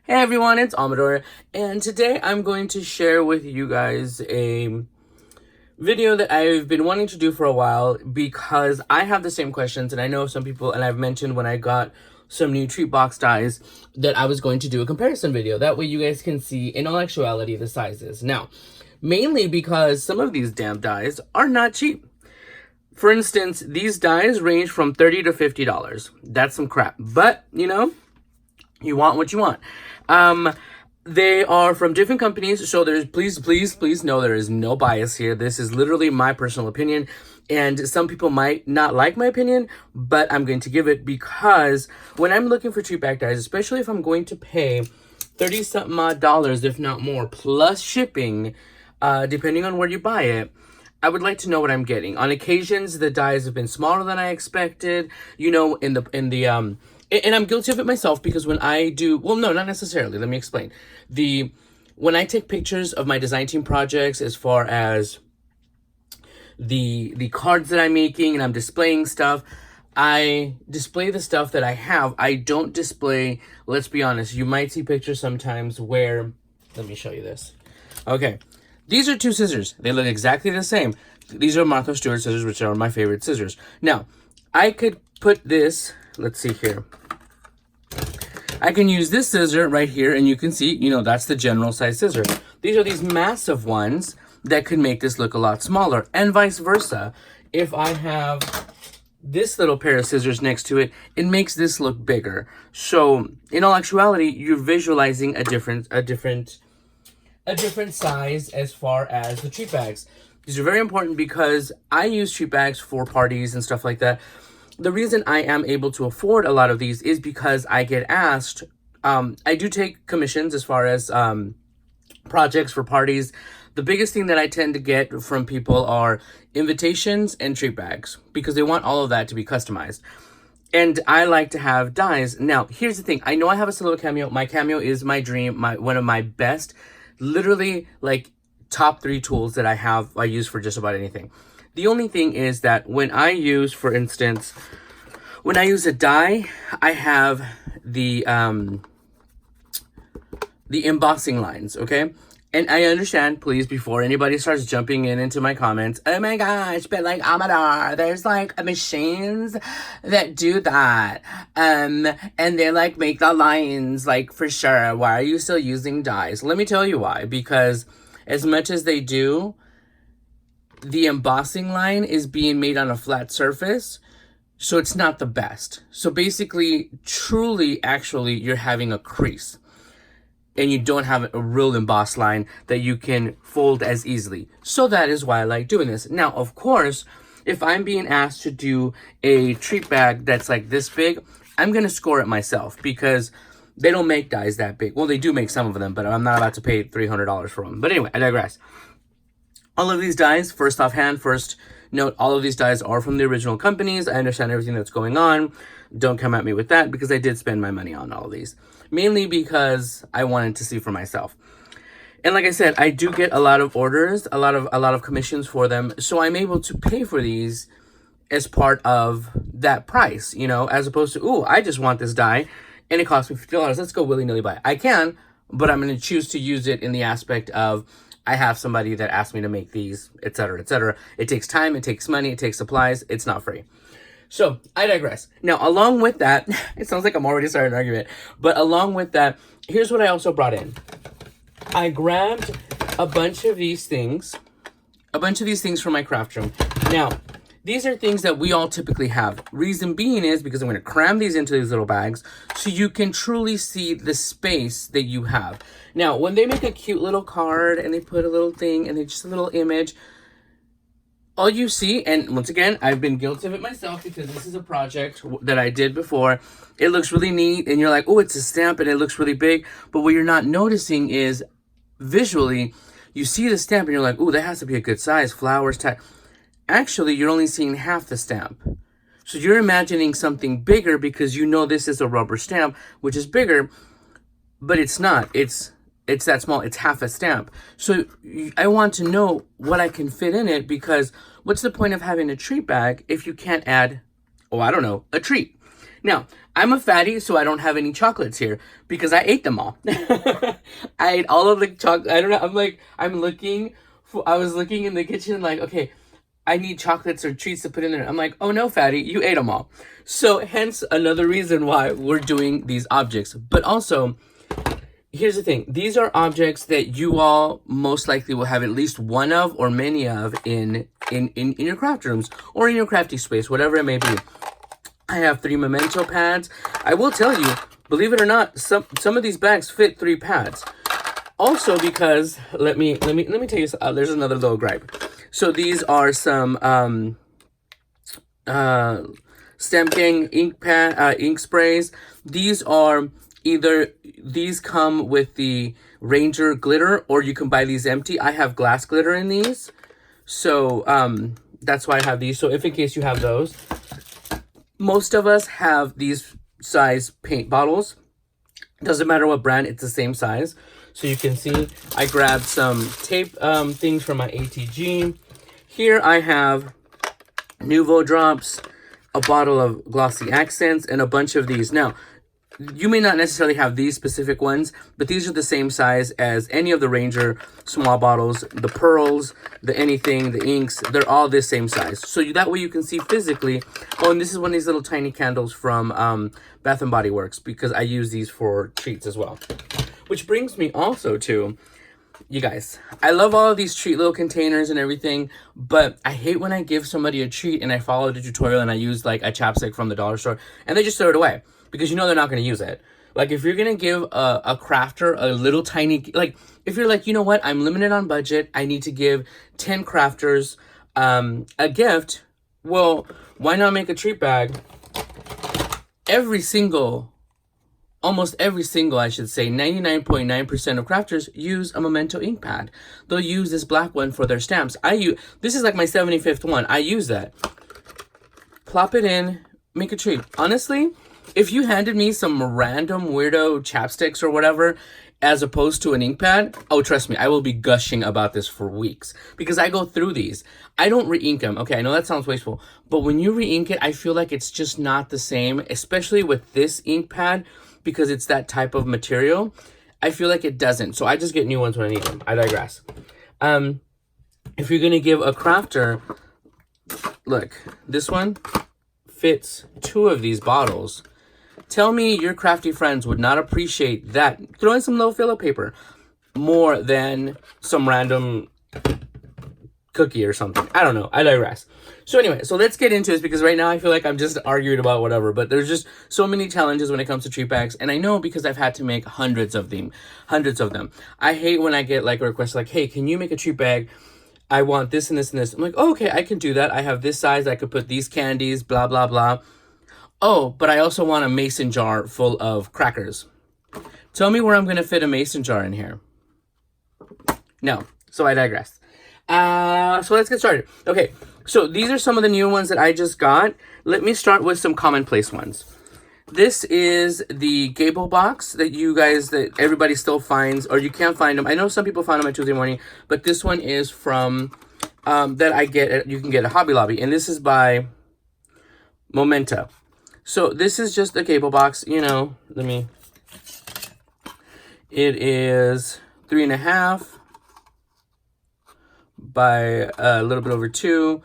Hey everyone, it's Amador, and today I'm going to share with you guys a video that I've been wanting to do for a while because I have the same questions, and I know some people, and I've mentioned when I got some new treat box dies that I was going to do a comparison video. That way you guys can see in all actuality the sizes. Now, mainly because some of these damn dies are not cheap. For instance, these dies range from $30 to $50. That's some crap, but you know, you want what you want. They are from different companies, so there's please know there is no bias here. This is literally my personal opinion, and some people might not like my opinion, but I'm going to give it because when I'm looking for cheap back dies, especially if I'm going to pay 30 something odd dollars, if not more, plus shipping, depending on where you buy it, I would like to know what I'm getting. On occasions, the dies have been smaller than I expected. You know, and I'm guilty of it myself because when I do, well, no, not necessarily. Let me explain. When I take pictures of my design team projects, as far as the cards that I'm making and I'm displaying stuff, I display the stuff that I have. I don't display, let's be honest, you might see pictures sometimes where, let me show you this. Okay, these are two scissors. They look exactly the same. These are Martha Stewart scissors, which are my favorite scissors. Now, I could put this, let's see here. I can use this scissor right here, and you can see, you know, that's the general size scissor. These are these massive ones that could make this look a lot smaller, and vice versa. If I have this little pair of scissors next to it, it makes this look bigger. So, in all actuality, you're visualizing a different size as far as the treat bags. These are very important because I use treat bags for parties and stuff like that. The reason I am able to afford a lot of these is because I get asked, I do take commissions as far as projects for parties. The biggest thing that I tend to get from people are invitations and treat bags because they want all of that to be customized. And I like to have dies. Now, here's the thing. I know I have a silhouette cameo. My cameo is my dream, one of my best, literally like top 3 tools that I use for just about anything. The only thing is that when I use, for instance, when I use a die, I have the embossing lines, okay? And I understand, please, before anybody starts jumping into my comments, oh my gosh, but like, Amador, there's like machines that do that. And they like make the lines, like, for sure. Why are you still using dies? Let me tell you why. Because as much as they do, the embossing line is being made on a flat surface, so it's not the best. So basically, truly, actually, you're having a crease, and you don't have a real embossed line that you can fold as easily. So that is why I like doing this. Now, of course, if I'm being asked to do a treat bag that's like this big, I'm going to score it myself because they don't make dies that big. Well, they do make some of them, but I'm not about to pay $300 for them. But anyway, I digress. All of these dies, first note, all of these dies are from the original companies. I understand everything that's going on. Don't come at me with that because I did spend my money on all of these. Mainly because I wanted to see for myself. And like I said, I do get a lot of orders, a lot of commissions for them. So I'm able to pay for these as part of that price, you know, as opposed to, ooh, I just want this die and it costs me $50. Let's go willy-nilly buy it. I can, but I'm going to choose to use it in the aspect of I have somebody that asked me to make these, etc., etc. It takes time, it takes money, it takes supplies. It's not free. So, I digress. Now, along with that, it sounds like I'm already starting an argument, but along with that, here's what I also brought in. I grabbed a bunch of these things from my craft room. Now, these are things that we all typically have. Reason being is because I'm going to cram these into these little bags so you can truly see the space that you have. Now, when they make a cute little card and they put a little thing and it's just a little image, all you see, and once again, I've been guilty of it myself because this is a project that I did before. It looks really neat and you're like, oh, it's a stamp and it looks really big. But what you're not noticing is visually, you see the stamp and you're like, oh, that has to be a good size, flowers, tag. Actually, you're only seeing half the stamp. So you're imagining something bigger because you know this is a rubber stamp, which is bigger, but it's not. It's that small. It's half a stamp. So I want to know what I can fit in it because what's the point of having a treat bag if you can't add, oh, I don't know, a treat? Now, I'm a fatty, so I don't have any chocolates here because I ate them all. I ate all of the chocolate. I don't know. I was looking in the kitchen like, okay, I need chocolates or treats to put in there. I'm like, oh no, fatty, you ate them all. So hence another reason why we're doing these objects. But also, here's the thing. These are objects that you all most likely will have at least one of or many of in your craft rooms or in your crafty space, whatever it may be. I have 3 memento pads. I will tell you, believe it or not, some of these bags fit 3 pads. Also because, let me tell you, there's another little gripe. So these are some Stamp Gang ink sprays. These come with the Ranger glitter, or you can buy these empty. I have glass glitter in these. So that's why I have these. So if in case you have those. Most of us have these size paint bottles. Doesn't matter what brand, it's the same size. So you can see I grabbed some tape things from my ATG. Here I have Nouveau drops, a bottle of glossy accents, and a bunch of these. Now, you may not necessarily have these specific ones, but these are the same size as any of the Ranger small bottles, the pearls, the anything, the inks, they're all this same size. So that way you can see physically. Oh, and this is one of these little tiny candles from Bath & Body Works, because I use these for treats as well. Which brings me also to, you guys, I love all of these treat little containers and everything, but I hate when I give somebody a treat and I follow the tutorial and I use like a chapstick from the dollar store and they just throw it away. Because you know they're not going to use it. Like, if you're going to give a crafter a little tiny... Like, if you're like, you know what? I'm limited on budget. I need to give 10 crafters a gift. Well, why not make a treat bag? Almost every single, I should say, 99.9% of crafters use a memento ink pad. They'll use this black one for their stamps. This is like my 75th one. I use that. Plop it in. Make a treat. Honestly... If you handed me some random weirdo chapsticks or whatever, as opposed to an ink pad, oh, trust me, I will be gushing about this for weeks. Because I go through these. I don't re-ink them. Okay, I know that sounds wasteful. But when you re-ink it, I feel like it's just not the same. Especially with this ink pad, because it's that type of material. I feel like it doesn't. So I just get new ones when I need them. I digress. If you're going to give a crafter... Look, this one fits 2 of these bottles. Tell me your crafty friends would not appreciate that. Throw in some little filler paper more than some random cookie or something. I don't know. I digress. So anyway, so let's get into this because right now I feel like I'm just arguing about whatever. But there's just so many challenges when it comes to treat bags. And I know because I've had to make hundreds of them. I hate when I get like a request like, hey, can you make a treat bag? I want this and this and this. I'm like, oh, okay, I can do that. I have this size. I could put these candies, blah, blah, blah. Oh, but I also want a mason jar full of crackers. Tell me where I'm going to fit a mason jar in here. No. So I digress. So let's get started. Okay. So these are some of the new ones that I just got. Let me start with some commonplace ones. This is the Gable box that everybody still finds, or you can't find them. I know some people found them at Tuesday morning, but this one is from, you can get at Hobby Lobby. And this is by Momenta. So this is just a Gable box, it is 3.5 by a little bit over 2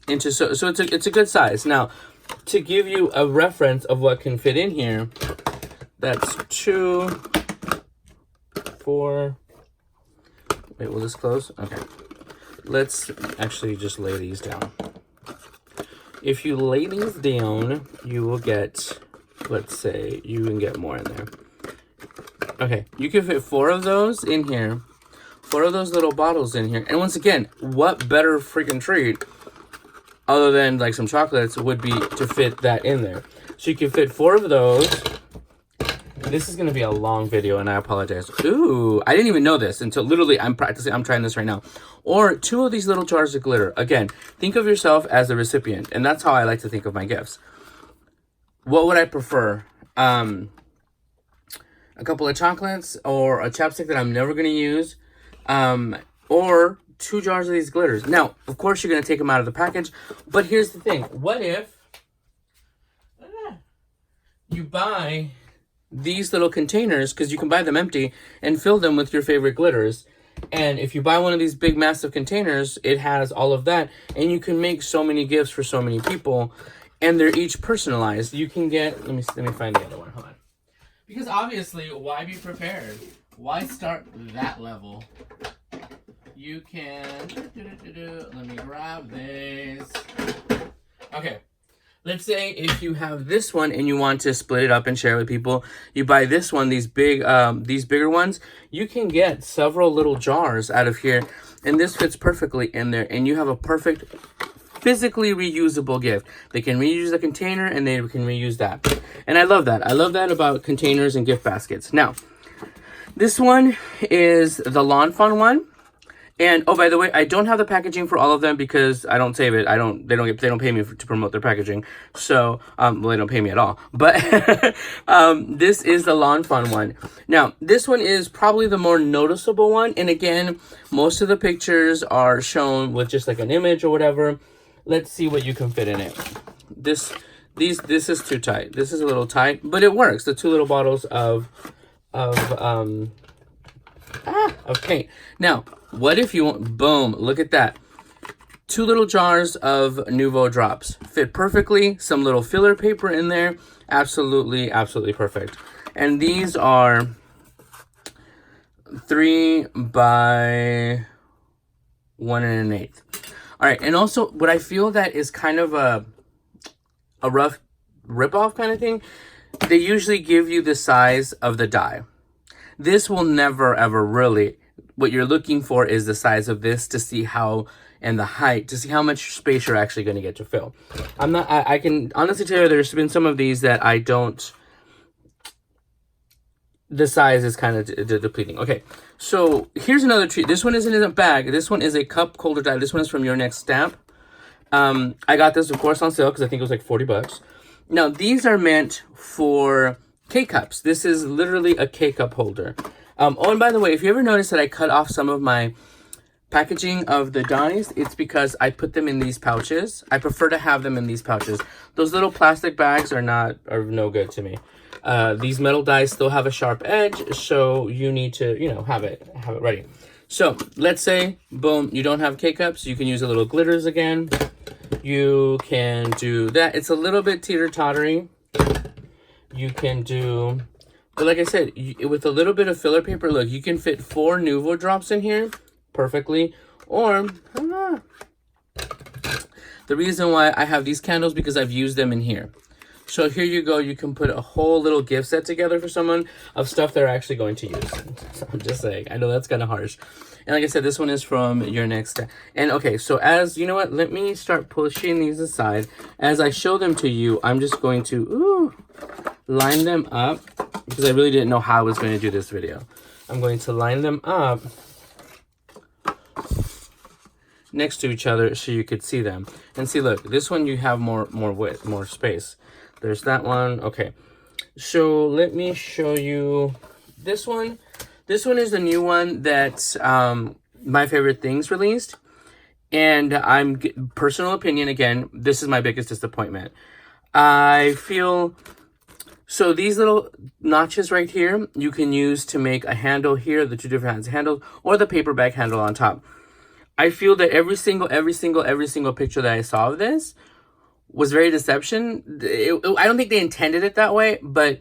inches. So it's a good size. Now, to give you a reference of what can fit in here, that's 2, 4. Wait, will this close? Okay. Let's actually just lay these down. If you lay these down, you will get, let's say, you can get more in there. Okay, you can fit 4 of those in here. 4 of those little bottles in here. And once again, what better freaking treat, other than like some chocolates, would be to fit that in there. So you can fit 4 of those. This is going to be a long video, and I apologize. Ooh, I didn't even know this until literally I'm trying this right now. Or 2 of these little jars of glitter. Again, think of yourself as the recipient, and that's how I like to think of my gifts. What would I prefer? A couple of chocolates, or a chapstick that I'm never going to use, or 2 jars of these glitters. Now, of course, you're going to take them out of the package, but here's the thing. What if... you buy these little containers, because you can buy them empty and fill them with your favorite glitters. And if you buy one of these big massive containers, it has all of that, and you can make so many gifts for so many people, and they're each personalized. You can get, let me find the other one. Hold on. Because obviously, why be prepared? Why start that level? You can, let me grab this. Okay. Let's say if you have this one and you want to split it up and share with people, you buy this one, these bigger ones, you can get several little jars out of here, and this fits perfectly in there, and you have a perfect physically reusable gift. They can reuse the container and they can reuse that. And I love that. I love that about containers and gift baskets. Now, this one is the Lawn Fawn one. And oh, by the way, I don't have the packaging for all of them because I don't save it. They don't pay me to promote their packaging. So, well, they don't pay me at all. But this is the Lawn Fawn one. Now, this one is probably the more noticeable one. And again, most of the pictures are shown with just like an image or whatever. Let's see what you can fit in it. This is too tight. This is a little tight, but it works. The two little bottles of paint. Now, what if you want, boom, look at that. 2 little jars of Nouveau drops. Fit perfectly. Some little filler paper in there. Absolutely, absolutely perfect. And these are 3 by 1 1/8. All right, and also what I feel that is kind of a rough rip-off kind of thing, they usually give you the size of the die. This will never, ever really, what you're looking for is the size of this to see how, and the height, to see how much space you're actually going to get to fill. I can honestly tell you there's been some of these that I don't, the size is kind of depleting. Okay, so here's another treat. This one isn't in a bag. This one is a cup holder die. This one is from Your Next Stamp. I got this, of course, on sale because I think it was like 40 bucks. Now, these are meant for K-cups. This is literally a K-cup holder. Oh, and by the way, if you ever notice that I cut off some of my packaging of the dies, it's because I put them in these pouches. I prefer to have them in these pouches. Those little plastic bags are no good to me. These metal dies still have a sharp edge, so you need to, have it ready. So let's say, boom, you don't have K-cups. You can use a little glitters again. You can do that. It's a little bit teeter-tottery. You can do, but like I said, with a little bit of filler paper, look, you can fit 4 Nouveau drops in here perfectly. Or, the reason why I have these candles, because I've used them in here. So here you go. You can put a whole little gift set together for someone of stuff they're actually going to use. So I'm just saying. I know that's kind of harsh. And like I said, this one is from Your Next Stamp. And okay, so as, you know what? Let me start pushing these aside. As I show them to you, I'm just going to line them up, because I really didn't know how I was going to do this video. I'm going to line them up next to each other so you could see them. And see, look, this one you have more width, more space. There's that one. Okay, so let me show you this one. This one is the new one that My Favorite Things released. And personal opinion, again, this is my biggest disappointment. I feel, so these little notches right here, you can use to make a handle here, the 2 different handles, or the paper bag handle on top. I feel that every single picture that I saw of this was very deception. I don't think they intended it that way, but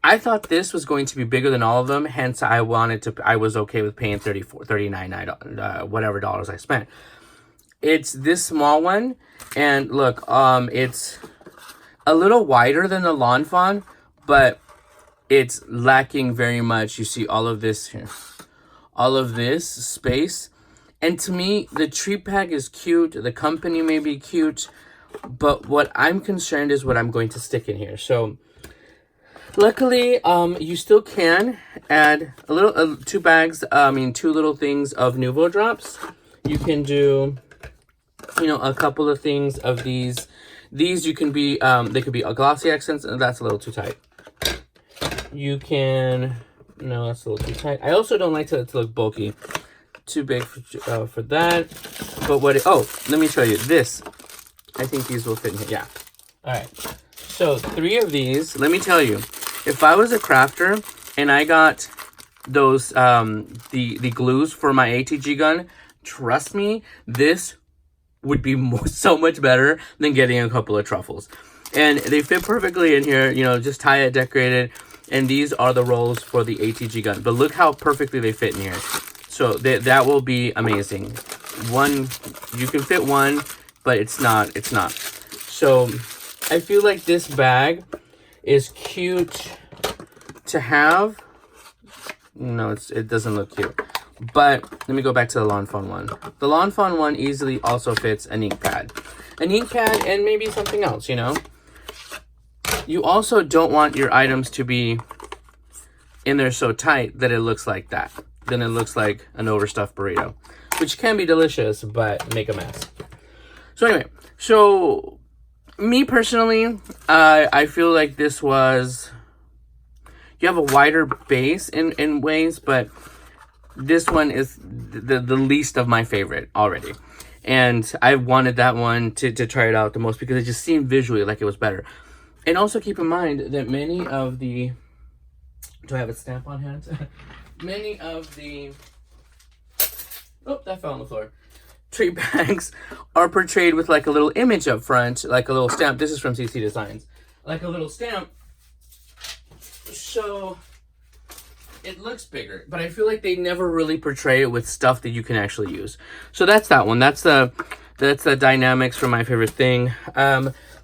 I thought this was going to be bigger than all of them. Hence, I was okay with paying $34, $39, whatever dollars I spent. It's this small one, and look, it's a little wider than the Lawn Fawn, but it's lacking very much. You see all of this here, all of this space. And to me, the tree pack is cute. The company may be cute. But what I'm concerned is what I'm going to stick in here. So, luckily, you still can add a little, 2 little things of Nouveau drops. You can do, a couple of things of these. These you can be, they could be a glossy accents, and that's a little too tight. You can, no, that's a little too tight. I also don't like it to look bulky. Too big for that. But let me show you this. I think these will fit in here. Yeah. All right. So 3 of these, let me tell you, if I was a crafter and I got those, the glues for my ATG gun, trust me, this would be so much better than getting a couple of truffles. And they fit perfectly in here, you know, just tie it, decorate it. And these are the rolls for the ATG gun. But look how perfectly they fit in here. So that will be amazing. One, you can fit one, but it's not. So I feel like this bag is cute to have. No, it doesn't look cute. But let me go back to the Lawn Fawn one. The Lawn Fawn one easily also fits an ink pad. An ink pad and maybe something else, you know. You also don't want your items to be in there so tight that it looks like that. Then it looks like an overstuffed burrito, which can be delicious, but make a mess. So anyway, so me personally, I feel like this was, you have a wider base in ways, but this one is the least of my favorite already. And I wanted that one to try it out the most because it just seemed visually like it was better. And also keep in mind that many of the, do I have a stamp on hand? Many of the, oh, that fell on the floor. Treat bags are portrayed with like a little image up front, like a little stamp. This is from CC Designs. Like a little stamp. So it looks bigger, but I feel like they never really portray it with stuff that you can actually use. So that's that one. That's the dynamics for my favorite thing.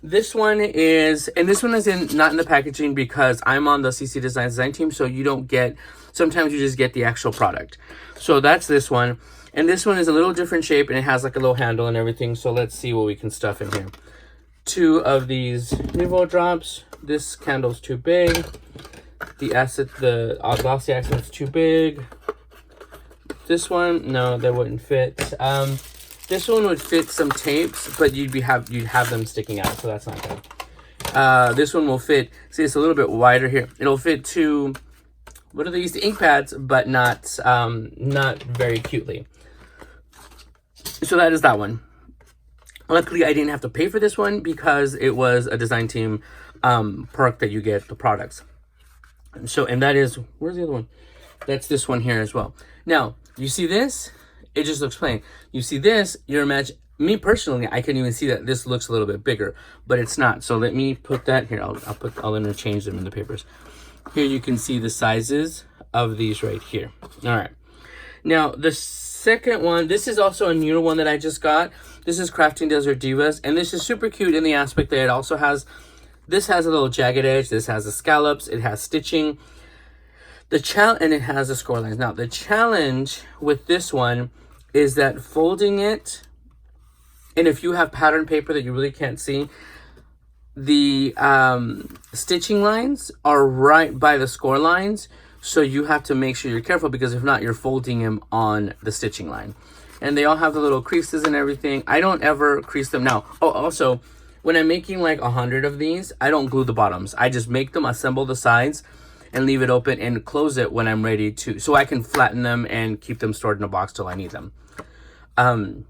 This one is, and this one is not in the packaging because I'm on the CC design team, so you don't get, sometimes you just get the actual product. So that's this one. And this one is a little different shape and it has like a little handle and everything. So let's see what we can stuff in here. 2 of these Nouveau drops. This candle's too big. The glossy accent's too big. This one, no, that wouldn't fit. This one would fit some tapes, but you'd have them sticking out, so that's not good. This one will fit. See, it's a little bit wider here. It'll fit 2. What are these? The ink pads, but not very cutely. So that is that one. Luckily, I didn't have to pay for this one because it was a design team perk that you get the products. So, and that is, where's the other one? That's this one here as well. Now, you see this? It just looks plain. You see this, you're imagining, me personally, I can even see that this looks a little bit bigger, but it's not. So let me put that here. I'll interchange them in the papers. Here you can see the sizes of these right here. All right. Now, the second one, this is also a newer one that I just got. This is Crafting Desert Divas, and this is super cute in the aspect that it also has, this has a little jagged edge, this has the scallops, it has stitching, and it has the score lines. Now, the challenge with this one is that folding it, and if you have pattern paper that you really can't see, the stitching lines are right by the score lines, so you have to make sure you're careful because if not, you're folding them on the stitching line. And they all have the little creases and everything. I don't ever crease them now. Oh, also, when I'm making like 100 of these, I don't glue the bottoms. I just make them, assemble the sides, and leave it open and close it when I'm ready to, so I can flatten them and keep them stored in a box till I need them. And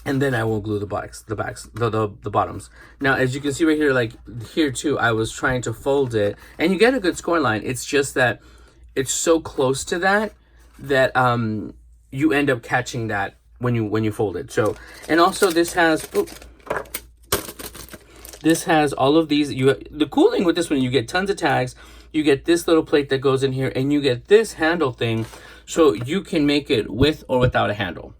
then I will glue the bottoms. Now, as you can see right here, like here too, I was trying to fold it, and you get a good score line. It's just that it's so close to that you end up catching that when you fold it. So, and also this has all of these. The cool thing with this one, you get tons of tags. You get this little plate that goes in here, and you get this handle thing, so you can make it with or without a handle.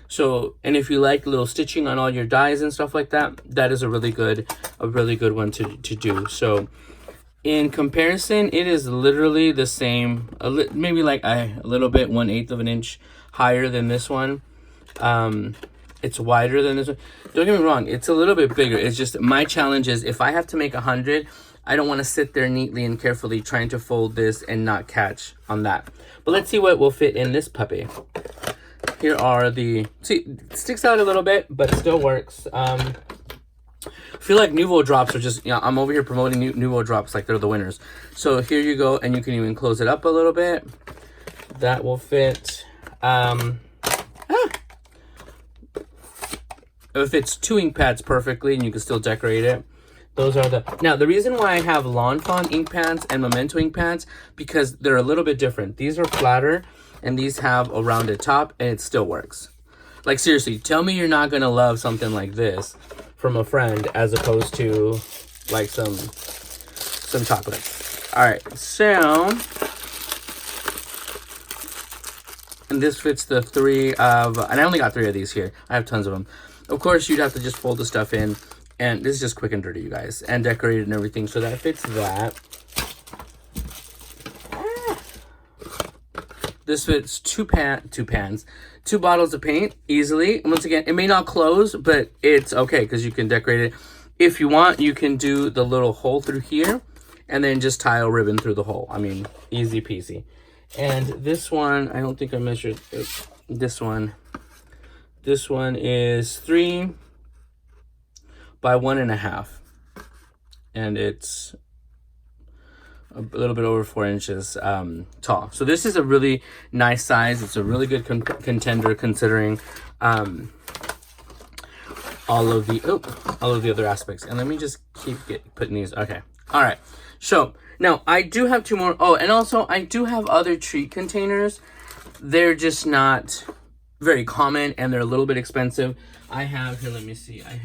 So, and if you like little stitching on all your dies and stuff like that, that is a really good one to do. So, in comparison, it is literally the same, maybe like a little bit, 1/8 of an inch higher than this one. It's wider than this one. Don't get me wrong, it's a little bit bigger. It's just my challenge is if I have to make 100, I don't want to sit there neatly and carefully trying to fold this and not catch on that. But let's see what will fit in this puppy. Here are the, see, it sticks out a little bit, but it still works. I feel like Nouveau drops are just, I'm over here promoting Nouveau drops like they're the winners. So here you go, and you can even close it up a little bit. That will fit. It fits 2 ink pads perfectly, and you can still decorate it. Those are the... Now, the reason why I have Lawn Fawn ink pads and Memento ink pads, because they're a little bit different. These are flatter, and these have a rounded top, and it still works. Like, seriously, tell me you're not going to love something like this from a friend as opposed to, like, some chocolates. All right, so... And this fits the 3 of... And I only got 3 of these here. I have tons of them. Of course, you'd have to just fold the stuff in. And this is just quick and dirty, you guys. And decorated and everything. So that fits that. This fits 2 bottles of paint easily. And once again, it may not close, but it's okay because you can decorate it. If you want, you can do the little hole through here and then just tie a ribbon through the hole. I mean, easy peasy. And this one, I don't think I measured it. This one is 3 by 1.5. And it's a little bit over 4 inches tall. So this is a really nice size. It's a really good contender considering all of the other aspects. And let me just keep putting these. Okay. All right. So now I do have 2 more. Oh, and also I do have other treat containers. They're just not very common and they're a little bit expensive. I have here. Let me see. I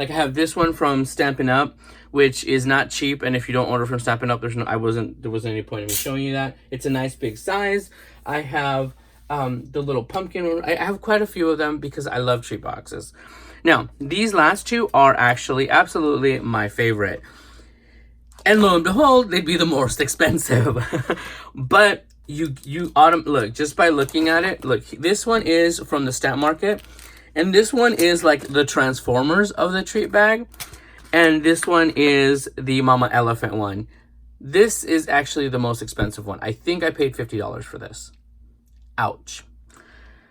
have this one from Stampin' Up, which is not cheap. And if you don't order from Stampin' Up, there wasn't any point in me showing you that. It's a nice big size. I have the little pumpkin one. I have quite a few of them because I love treat boxes. Now, these last 2 are actually absolutely my favorite. And lo and behold, they'd be the most expensive. But look, just by looking at it, look, this one is from the Stamp Market. And this one is like the Transformers of the treat bag. And this one is the Mama Elephant one. This is actually the most expensive one. I think I paid $50 for this. Ouch.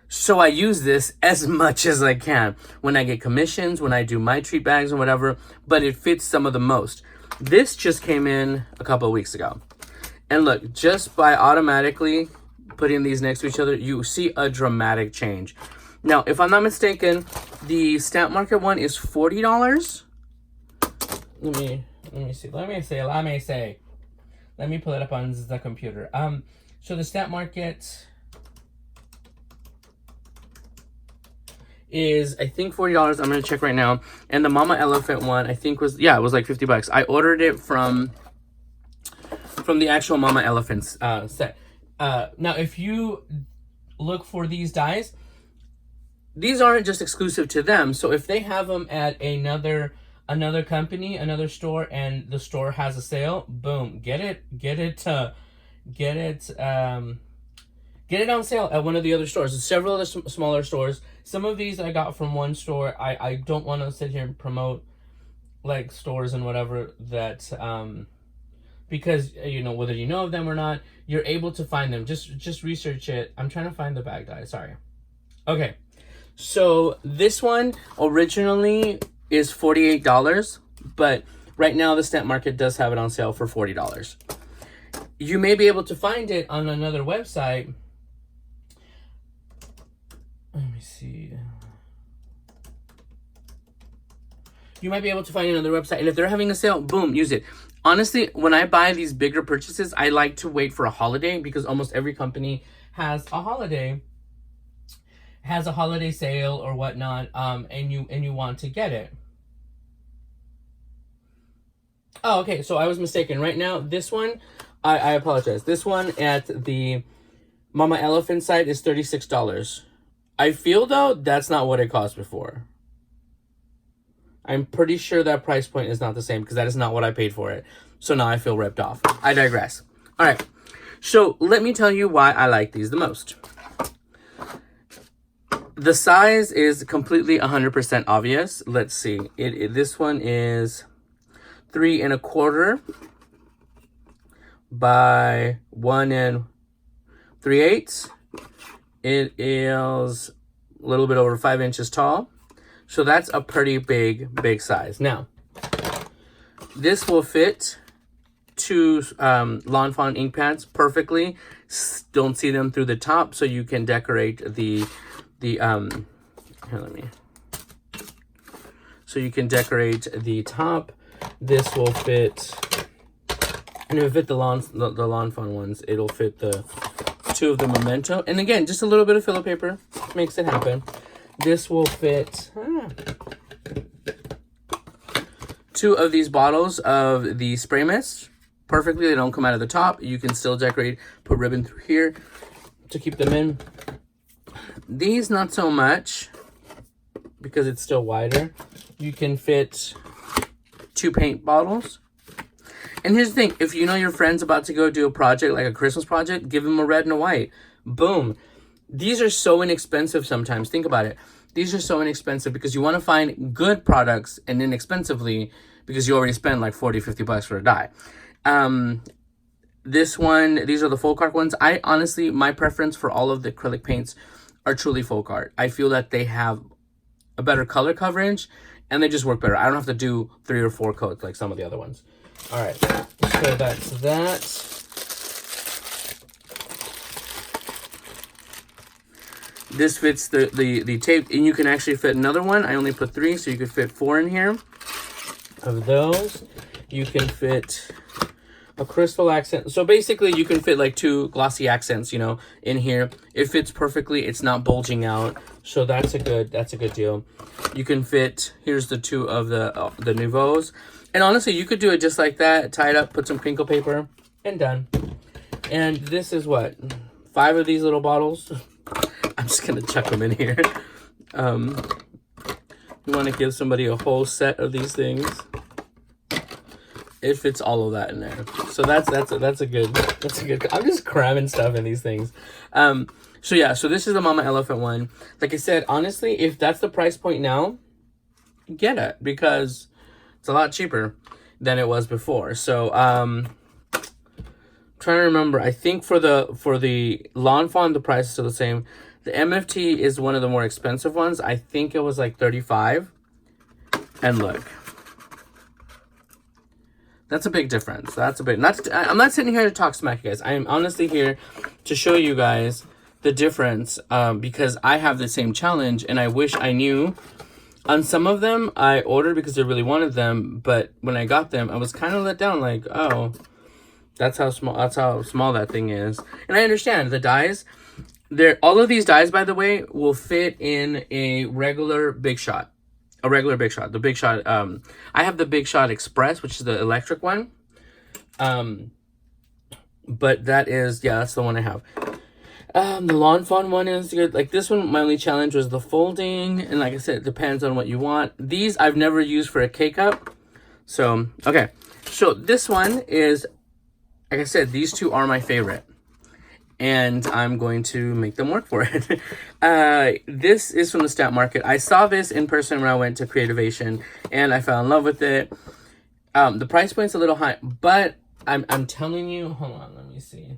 So I use this as much as I can when I get commissions, when I do my treat bags and whatever, but it fits some of the most. This just came in a couple of weeks ago. And look, just by automatically putting these next to each other, you see a dramatic change. Now, if I'm not mistaken, the Stamp Market one is $40. Let me see. Let me pull it up on the computer. So the Stamp Market is, I think, $40. I'm gonna check right now. And the Mama Elephant one, I think it was like $50. I ordered it from the actual Mama Elephant set. Now, if you look for these dies, these aren't just exclusive to them. So if they have them at another company, another store, and the store has a sale, boom, get it on sale at one of the other stores. There's several other smaller stores. Some of these I got from one store. I don't want to sit here and promote like stores and whatever that because whether you know of them or not, you're able to find them. Just research it. I'm trying to find the bag die. Sorry. Okay. So this one originally is $48, but right now the Stamp Market does have it on sale for $40. You may be able to find it on another website. Let me see. You might be able to find another website, and if they're having a sale, boom, use it. Honestly, when I buy these bigger purchases, I like to wait for a holiday because almost every company has a holiday sale or whatnot, and you want to get it. Oh, okay, so I was mistaken. Right now, this one, I apologize. This one at the Mama Elephant site is $36. I feel, though, that's not what it cost before. I'm pretty sure that price point is not the same because that is not what I paid for it. So now I feel ripped off. I digress. All right, so let me tell you why I like these the most. The size is completely 100% obvious. Let's see. This one is 3 1/4 by 1 3/8. It is a little bit over 5 inches tall. So that's a pretty big size. Now, this will fit 2 Lawn Fawn ink pads perfectly. Don't see them through the top, so you can decorate so you can decorate the top This will fit, and it'll fit the lawn Fawn ones. It'll fit the 2 of the Memento. And again, just a little bit of filler paper makes it happen. This will fit 2 of these bottles of the spray mist perfectly. They don't come out of the top. You can still decorate, put ribbon through here to keep them in. These, not so much, because it's still wider. You can fit 2 paint bottles. And here's the thing, if you know your friend's about to go do a project, like a Christmas project, give them a red and a white. Boom. These are so inexpensive sometimes. Think about it. These are so inexpensive because you want to find good products and inexpensively because you already spent like 40, 50 bucks for a dye. This one, these are the folk art ones. I honestly, my preference for all of the acrylic paints are truly folk art. I feel that they have a better color coverage and they just work better. I don't have to do 3 or 4 coats like some of the other ones. All right, so that's that. This fits the tape, and you can actually fit another one. I only put 3, so you could fit 4 in here. Of those, you can fit a crystal accent. So basically, you can fit like 2 glossy accents, you know, in here. It fits perfectly. It's not bulging out, so that's a good deal. You can fit. Here's the 2 of the Nouveaux. And honestly, you could do it just like that, tie it up, put some crinkle paper, and done. And this is what? 5 of these little bottles. I'm just going to chuck them in here. You want to give somebody a whole set of these things. It fits all of that in there. So that's a good, I'm just cramming stuff in these things. So yeah, so this is the Mama Elephant one. Like I said, honestly, if that's the price point now, get it, because it's a lot cheaper than it was before. So, trying to remember, I think for the Lawn Fawn, the price is still the same. The MFT is one of the more expensive ones. I think it was like $35. And look, that's a big difference. That's a big. I'm not sitting here to talk smack, guys. I am honestly here to show you guys the difference, because I have the same challenge, and I wish I knew. On some of them, I ordered because I really wanted them, but when I got them, I was kind of let down. Like, oh, that's how small that thing is. And I understand the dyes. All of these dyes, by the way, will fit in a regular Big Shot. A regular Big Shot. The Big Shot. I have the Big Shot Express, which is the electric one. But that is, yeah, that's the one I have. The Lawn Fawn one is good. Like this one, my only challenge was the folding. And like I said, it depends on what you want. These I've never used for a K-Cup. So, okay. So this one is, like I said, these 2 are my favorite. And I'm going to make them work for it. This is from the Stamp Market. I saw this in person when I went to Creativation. And I fell in love with it. The price point's a little high. But I'm telling you, hold on, let me see.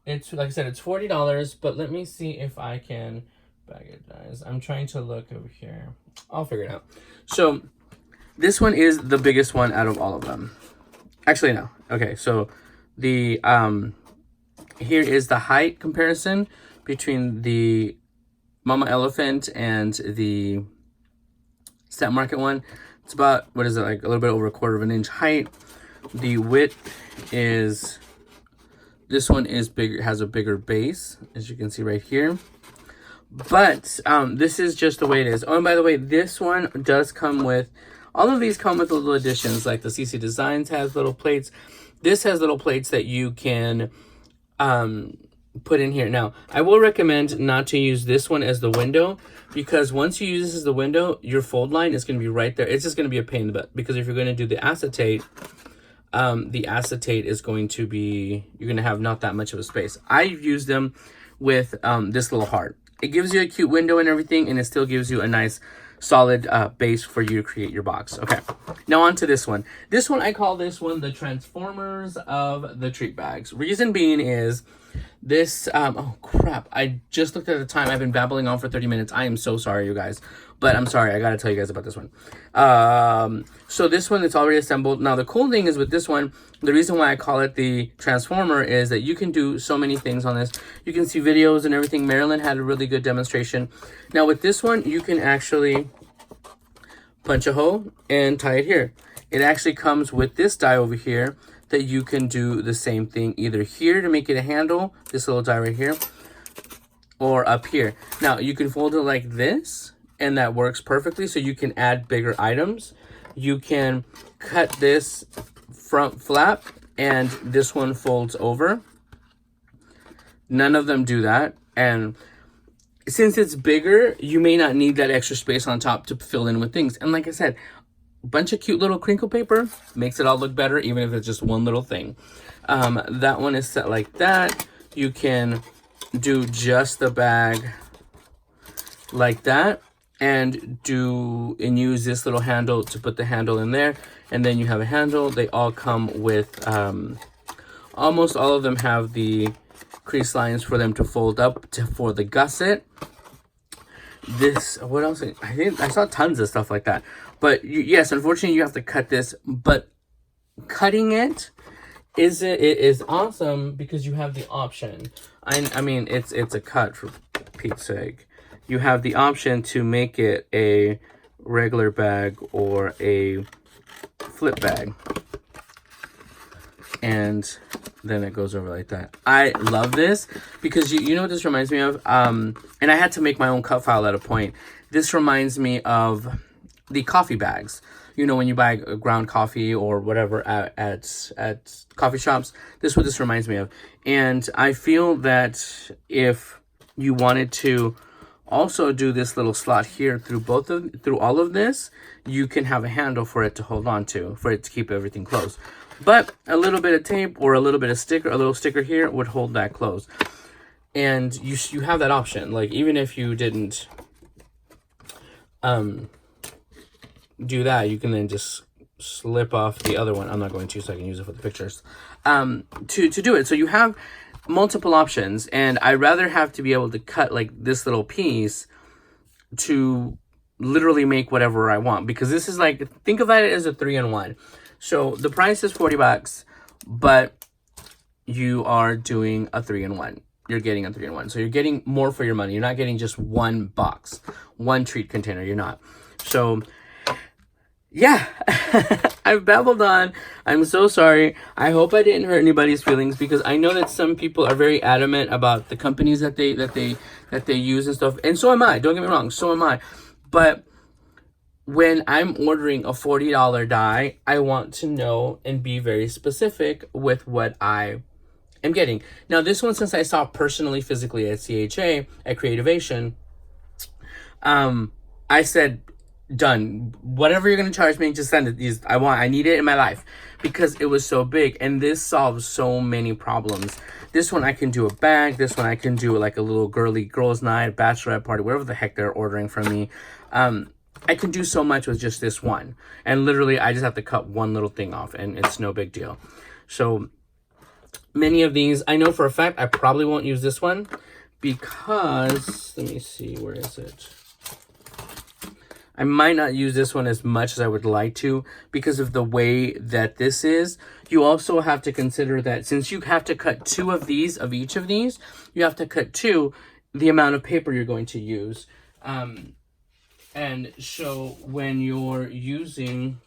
It's, like I said, it's $40, but let me see if I can bag it, guys. I'm trying to look over here. I'll figure it out. So, this one is the biggest one out of all of them. Actually, no. Okay, so the, here is the height comparison between the Mama Elephant and the Stamp Market one. It's about, what is it, like a little bit over 1/4 of an inch height. The width is... This one is bigger, has a bigger base, as you can see right here. But this is just the way it is. Oh, and by the way, this one does come with, all of these come with little additions, like the CC Designs has little plates. This has little plates that you can put in here. Now, I will recommend not to use this one as the window, because once you use this as the window, your fold line is going to be right there. It's just going to be a pain in the butt, because if you're going to do the acetate is going to be, you're going to have not that much of a space. I use them with this little heart. It gives you a cute window and everything, and it still gives you a nice solid base for you to create your box. Okay, now on to this one. This one, I call this one the Transformers of the treat bags. Reason being is this, oh crap, I just looked at the time. I've been babbling on for 30 minutes. I am so sorry, you guys. But I'm sorry, I gotta tell you guys about this one. So this one, it's already assembled. Now, the cool thing is with this one, the reason why I call it the Transformer is that you can do so many things on this. You can see videos and everything. Marilyn had a really good demonstration. Now, with this one, you can actually punch a hole and tie it here. It actually comes with this die over here that you can do the same thing either here to make it a handle, this little die right here, or up here. Now you can fold it like this and that works perfectly, so you can add bigger items. You can cut this front flap and this one folds over. None of them do that, and since it's bigger, you may not need that extra space on top to fill in with things. And like I said, a bunch of cute little crinkle paper makes it all look better, even if it's just one little thing. That one is set like that. You can do just the bag like that and use this little handle to put the handle in there, and then you have a handle. They all come with almost all of them have the crease lines for them to fold up for the gusset. What else? I think I saw tons of stuff like that. But yes, unfortunately, you have to cut this. But cutting it is awesome because you have the option. I mean, it's a cut for Pete's sake. You have the option to make it a regular bag or a flip bag, and then it goes over like that. I love this because you know what this reminds me of? And I had to make my own cut file at a point. This reminds me of the coffee bags. You know, when you buy ground coffee or whatever at coffee shops, this is what this reminds me of. And I feel that if you wanted to also do this little slot here through all of this, you can have a handle for it to hold on to, for it to keep everything closed. But a little bit of tape or a little bit of sticker, a little sticker here would hold that closed. And you have that option. Like, even if you didn't do that, you can then just slip off the other one. I'm not going to, so I can use it for the pictures. To do it. So you have multiple options, and I'd rather have to be able to cut like this little piece to literally make whatever I want, because this is like, think of it as a 3-in-1. So the price is $40, but you are doing a 3-in-1. You're getting a 3-in-1. So you're getting more for your money. You're not getting just one box, one treat container. You're not. So yeah, I've babbled on. I'm so sorry. I hope I didn't hurt anybody's feelings, because I know that some people are very adamant about the companies that they use and stuff. And so am I. Don't get me wrong. So am I. But when I'm ordering a $40 die, I want to know and be very specific with what I am getting. Now, this one, since I saw personally, physically at CHA, at Creativation, I said, done. Whatever you're going to charge me, just send it. I need it in my life, because it was so big. And this solves so many problems. This one, I can do a bag. This one, I can do like a little girls' night, bachelorette party, whatever the heck they're ordering from me. I can do so much with just this one. And literally, I just have to cut one little thing off, and it's no big deal. So many of these, I know for a fact, I probably won't use this one, because, let me see, where is it? I might not use this one as much as I would like to, because of the way that this is. You also have to consider that since you have to cut 2 of these, of each of these, you have to cut 2 the amount of paper you're going to use. And so when you're using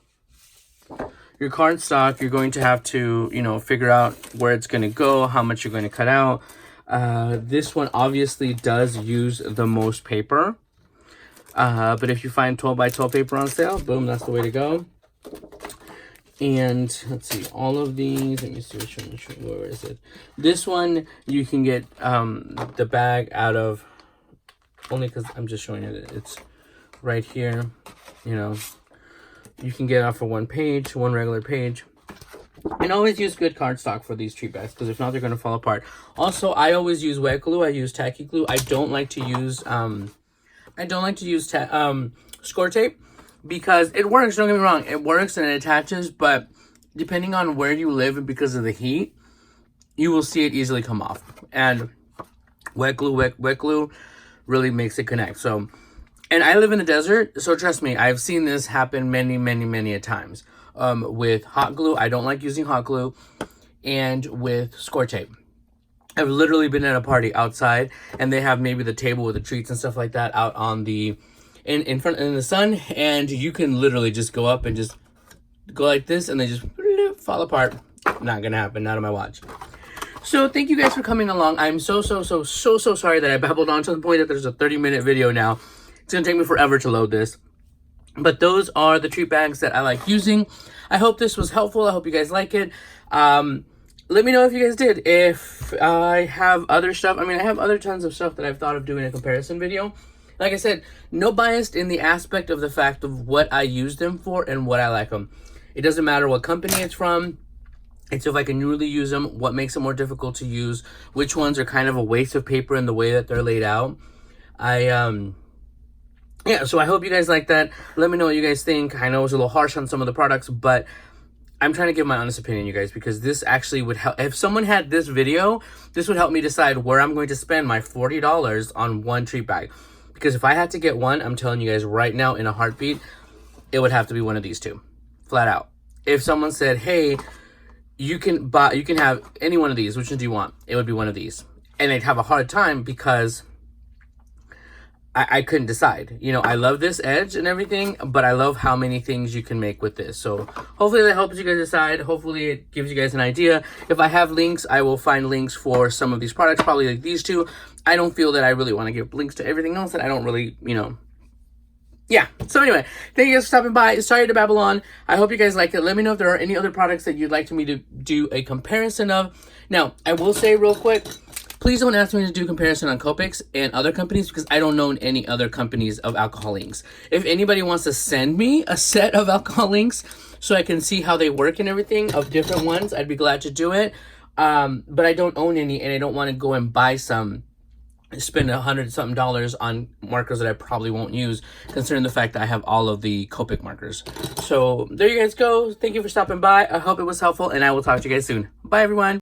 your cardstock, you're going to have to, figure out where it's going to go, how much you're going to cut out. This one obviously does use the most paper. But if you find 12 by 12 paper on sale, boom, that's the way to go. And let's see, all of these, let me see which one, where is it? This one, you can get the bag out of, only because I'm just showing it, it's right here. You can get out for one regular page. And always use good cardstock for these treat bags, because if not, they're going to fall apart. Also, I always use wet glue. I use tacky glue. I don't like to use score tape, because it works. Don't get me wrong, it works and it attaches, but depending on where you live and because of the heat, you will see it easily come off. And wet glue really makes it connect. So, and I live in the desert, so trust me, I've seen this happen many a times. With hot glue, I don't like using hot glue, and with score tape. I've literally been at a party outside, and they have maybe the table with the treats and stuff like that out on the in front in the sun, and you can literally just go up and just go like this, and they just fall apart. Not gonna happen, not on my watch. So thank you guys for coming along. I'm so sorry that I babbled on to the point that there's a 30-minute video now. It's gonna take me forever to load this. But those are the treat bags that I like using. I hope this was helpful. I hope you guys like it. Let me know if you guys did. If I have other stuff, I mean, I have other tons of stuff that I've thought of doing a comparison video. Like I said, no bias in the aspect of the fact of what I use them for and what I like them. It doesn't matter what company it's from. It's if I can really use them, what makes it more difficult to use, which ones are kind of a waste of paper in the way that they're laid out. Yeah, so I hope you guys like that. Let me know what you guys think. I know it was a little harsh on some of the products, but I'm trying to give my honest opinion, you guys, because this actually would help. If someone had this video, this would help me decide where I'm going to spend my $40 on one treat bag. Because if I had to get one, I'm telling you guys right now in a heartbeat, it would have to be one of these two. Flat out. If someone said, hey, you can have any one of these, which one do you want? It would be one of these. And they'd have a hard time because I couldn't decide. You know, I love this edge and everything, but I love how many things you can make with this. So hopefully that helps you guys decide. Hopefully it gives you guys an idea. If I have links, I will find links for some of these products, probably like these two. I don't feel that I really want to give links to everything else that I don't really, you know. Yeah, so anyway, thank you guys for stopping by. Sorry to babble on. I hope you guys like it. Let me know if there are any other products that you'd like me to do a comparison of. Now, I will say real quick, please don't ask me to do comparison on Copics and other companies because I don't know any other companies of alcohol inks. If anybody wants to send me a set of alcohol inks so I can see how they work and everything of different ones, I'd be glad to do it. But I don't own any, and I don't want to go and buy some, spend $100-something on markers that I probably won't use, considering the fact that I have all of the Copic markers. So there you guys go. Thank you for stopping by. I hope it was helpful, and I will talk to you guys soon. Bye, everyone.